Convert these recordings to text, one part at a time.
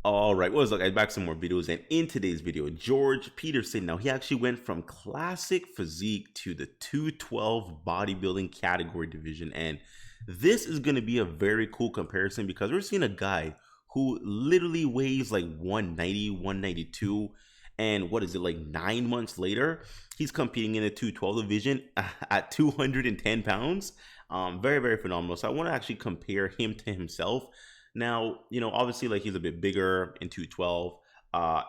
All right, what's up guys, back with some more videos, and in today's video, George Peterson, now he actually went from classic physique to the 212 bodybuilding category division, and this is going to be a very cool comparison because we're seeing a guy who literally weighs like 190, 192, and what is it, like 9 months later, he's competing in the 212 division at 210 pounds. Very, very phenomenal. So I want to actually compare him to himself. Now, obviously, like, he's a bit bigger in 212.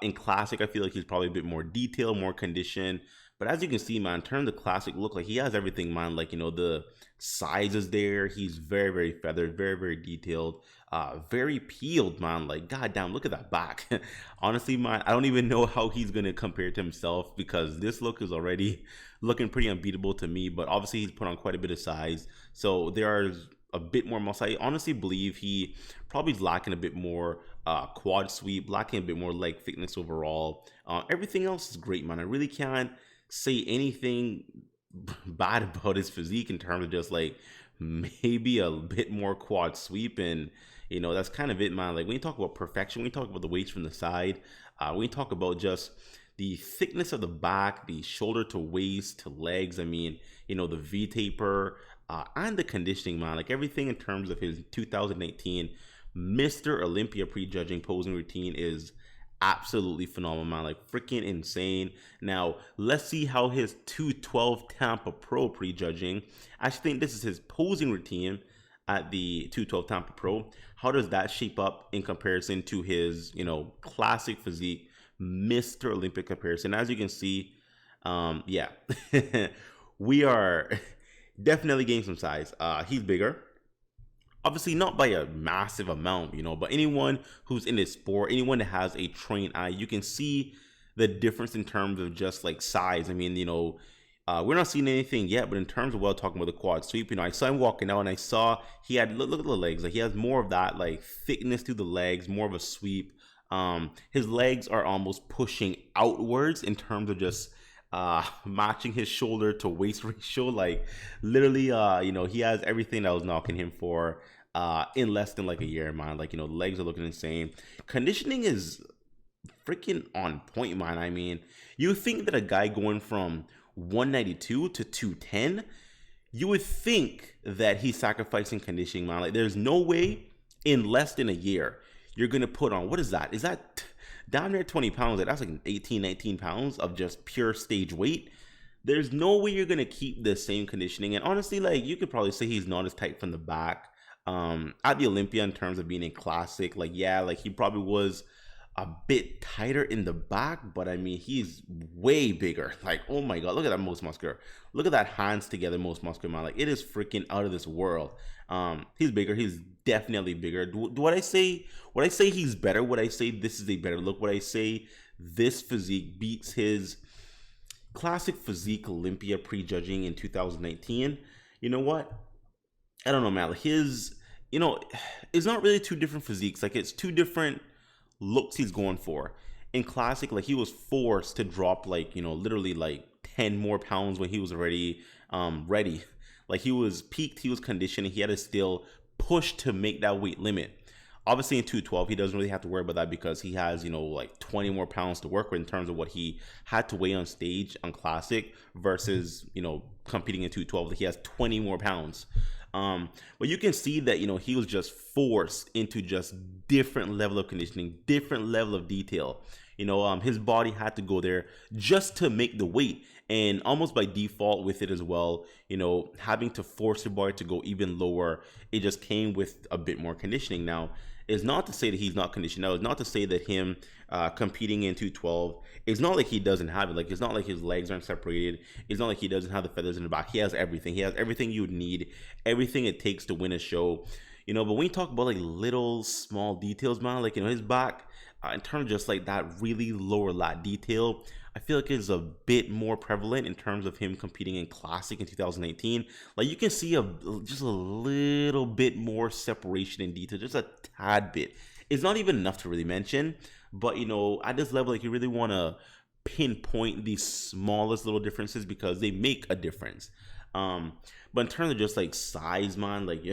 In classic, I feel like he's probably a bit more detailed, more conditioned. But as you can see, man, in terms of classic look, like, he has everything, man. Like, the size is there. He's very, very feathered, very, very detailed, very peeled, man. Like, goddamn, look at that back. Honestly, man, I don't even know how he's going to compare to himself because this look is already looking pretty unbeatable to me. But obviously, he's put on quite a bit of size. So there are a bit more muscle. I honestly believe he probably is lacking a bit more quad sweep, lacking a bit more leg thickness overall. Everything else is great, man. I really can't say anything bad about his physique in terms of just like maybe a bit more quad sweep, and that's kind of it, man. Like, when you talk about perfection, when you talk about the weights from the side, when you talk about just the thickness of the back, the shoulder to waist to legs, I mean, the V taper, and the conditioning, man, like everything in terms of his 2018 Mr. Olympia prejudging posing routine is absolutely phenomenal, man. Like, freaking insane. Now, let's see how his 212 Tampa Pro prejudging. I actually think this is his posing routine at the 212 Tampa Pro. How does that shape up in comparison to his, classic physique Mr. Olympia comparison? As you can see, yeah, we are definitely gaining some size. He's bigger. Obviously not by a massive amount, but anyone who's in this sport, anyone that has a trained eye, you can see the difference in terms of just like size. I mean, we're not seeing anything yet, but in terms of talking about the quad sweep, I saw him walking out and I saw he had, look at the legs. Like, he has more of that like thickness to the legs, more of a sweep. His legs are almost pushing outwards in terms of just matching his shoulder to waist ratio. Like, literally, he has everything that was knocking him for in less than like a year, man. Like, the legs are looking insane. Conditioning is freaking on point, man. I mean, you think that a guy going from 192 to 210, you would think that he's sacrificing conditioning, man. Like, there's no way in less than a year you're gonna put on, what is that? Is that down there 20 pounds? Like, that's like 18, 19 pounds of just pure stage weight. There's no way you're gonna keep the same conditioning. And honestly, like, you could probably say he's not as tight from the back. At the Olympia, in terms of being in classic, like, yeah, like, he probably was a bit tighter in the back, but I mean, he's way bigger. Like, oh my god, look at that most muscular. Look at that hands together most muscular, man. Like, it is freaking out of this world. He's bigger. He's definitely bigger. Do what I say? Would I say he's better? Would I say this is a better look? Would I say this physique beats his classic physique Olympia prejudging in 2019? You know what? I don't know, man. Like, his, it's not really two different physiques. Like, it's two different looks he's going for. In classic, like, he was forced to drop like, literally like 10 more pounds when he was already ready. Like, he was peaked, he was conditioned, he had to still push to make that weight limit. Obviously in 212, he doesn't really have to worry about that because he has, like 20 more pounds to work with in terms of what he had to weigh on stage on classic versus, competing in 212. Like, he has 20 more pounds. But you can see that, he was just forced into just different level of conditioning, different level of detail. His body had to go there just to make the weight, and almost by default with it as well, having to force your body to go even lower, it just came with a bit more conditioning. Now, it's not to say that he's not conditioned. Now, it's not to say that him competing in 212, it's not like he doesn't have it. Like, it's not like his legs aren't separated. It's not like he doesn't have the feathers in the back. He has everything. He has everything you would need, everything it takes to win a show. But when you talk about like little small details, man, like, his back, in terms of just like that really lower lat detail, I feel like it's a bit more prevalent in terms of him competing in classic in 2018. Like, you can see just a little bit more separation in detail, just a tad bit. It's not even enough to really mention, but at this level, like, you really want to pinpoint these smallest little differences because they make a difference. But in terms of just like size, man, like,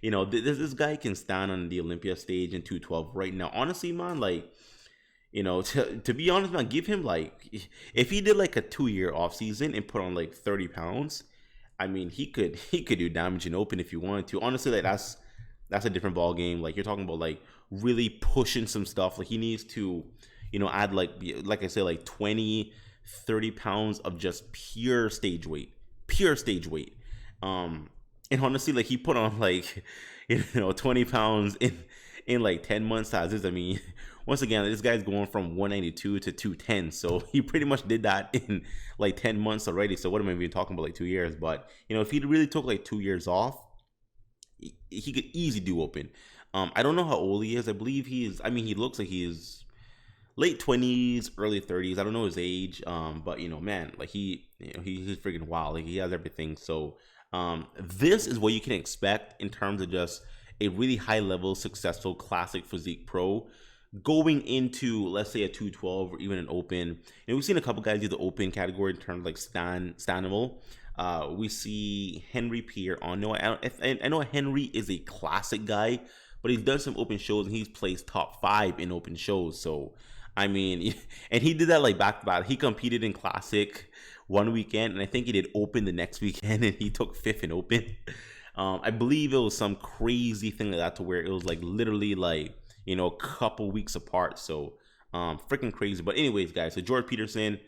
you know, this guy can stand on the Olympia stage in 212 right now. Honestly, man, like, you know, to be honest, man, give him like, if he did like a 2-year off season and put on like 30 pounds, I mean, he could do damage in open if he wanted to. Honestly, like that's a different ball game. Like you're talking about like really pushing some stuff. Like he needs to, you know, add like I said, like 20, 30 pounds of just pure stage weight, pure stage weight. And honestly, like he put on like, you know, 20 pounds in like 10 months sizes. I mean, once again, this guy's going from 192 to 210. So he pretty much did that in like 10 months already. So what am I even talking about, like 2 years? But, you know, if he really took like 2 years off, he could easily do open. I don't know how old he is. I believe I mean, he looks like he's late 20s, early 30s. I don't know his age. But, you know, man, like he's freaking wild. Like he has everything. So this is what you can expect in terms of just a really high level, successful, classic physique pro going into, let's say, a 212 or even an open. And we've seen a couple guys do the open category in terms of like standable. We see Henry Pierre on. No, I know Henry is a classic guy, but he's done some open shows and he's placed top 5 in open shows. So, I mean, and he did that like back to back. He competed in classic one weekend, and I think he did open the next weekend, and he took 5th in open. I believe it was some crazy thing like that to where it was like literally like, you know, a couple weeks apart. So freaking crazy. But anyways, guys, so George Peterson,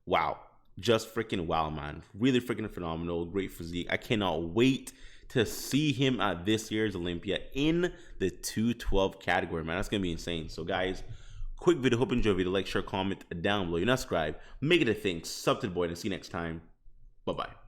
wow, just freaking wow, man, really freaking phenomenal, great physique. I cannot wait to see him at this year's Olympia in the 212 category, man. That's gonna be insane. So guys, quick video, hope you enjoyed the video. Like, share, comment down below. You're not subscribed, make it a thing, sub to the boy, and see you next time. Bye bye.